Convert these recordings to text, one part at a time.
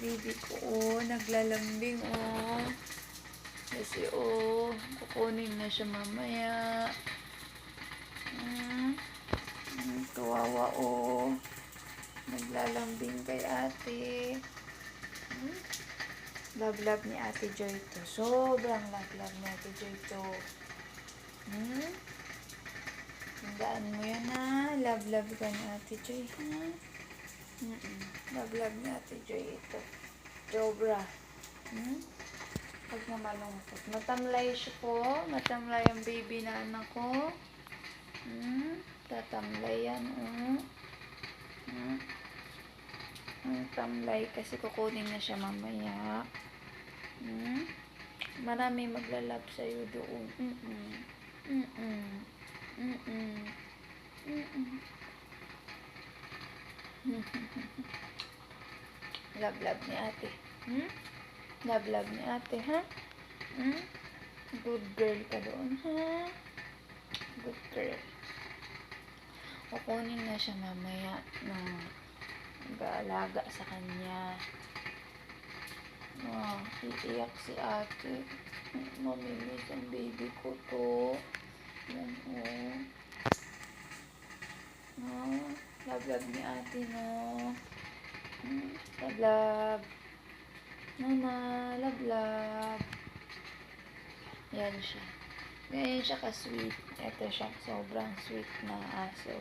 Baby ko, naglalambing, Kasi, kukunin na siya mamaya. Kawawa, Naglalambing kay ate. Love ni Ate Joy to. Sobrang love ni Ate Joy to. Tandaan mo yan, ha? Love ka ni Ate Joy, ha? Love ni Ate Joy ito. Sobra. Huwag na malungkot. Matamlay siya po. Matamlay ang baby na anak ko. Tatamlay yan, Tamlay kasi kukunin na siya mamaya. Marami maglalab sa'yo doon. Love ni ate. Love ni ate, ha? Good girl ka doon, ha? Good girl. Kukunin na siya mamaya ng mag-aalaga sa kanya. Iiyak si ate. Mamimiss ang baby ko to. Yan, Love ni ate, no? Love. Mama, love. Yan siya. Ganyan siya ka-sweet. Ito siya, sobrang sweet na aso.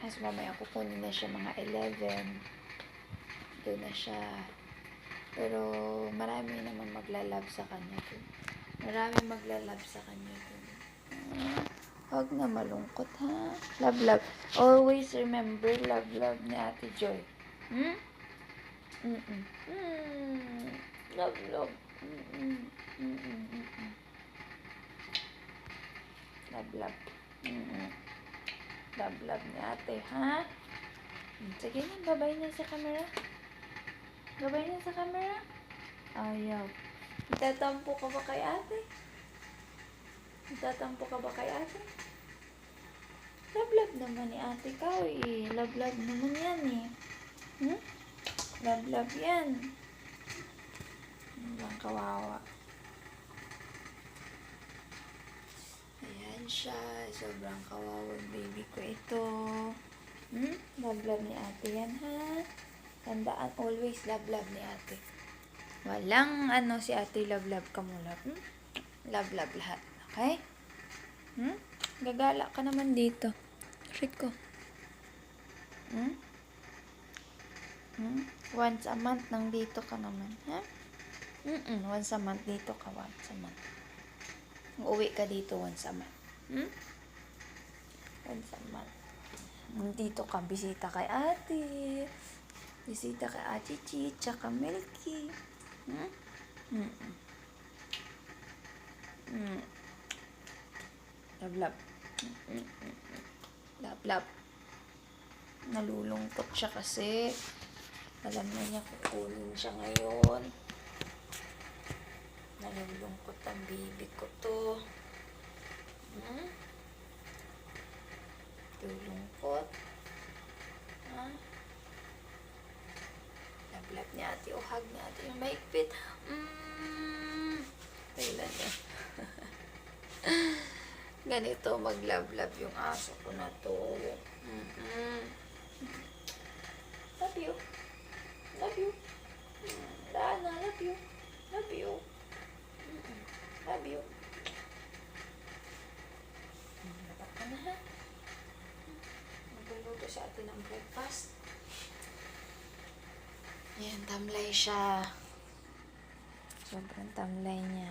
As mamaya kukunin na siya mga 11. Doon na siya. Pero marami naman maglalab sa kanya doon. Huwag na malungkot, ha? Love. Always remember love ni Ate Joy. Love. Love. Love ni ate, ha? Sige na, babay na sa camera. Ayaw. Itatampo ka ba kay ate? Love naman ni ate ka, Love naman yan, Love yan. Ang kawawa. Ayan siya. Sobrang kawawang baby ko ito. Love ni ate yan, ha? Tandaan, always love ni ate. Walang si ate love ka mo, love. Love lahat. Okay? Gagala ka naman dito. Rico. Once a month nang dito ka naman, ha? Once a month dito ka, once a month. Uuwi ka dito once a month. Once a month. Dito ka, bisita kay ate. Bisita kay Ate Chi, tsaka Milky. Love. Love. Nalulungkot siya kasi. Alam na niya kukunin siya ngayon. Nalulungkot ang baby ko to. Lulungkot. Love ni ate. Hug ni ate. Yung maigpit. Kailan yan? Ganito mag-love yung aso ko na to. Love you. Dana, love you. Love you. Dapat ka na, ha? Magluluto sa atin ng breakfast. Yan, tamlay siya. Sobrang tamlay niya.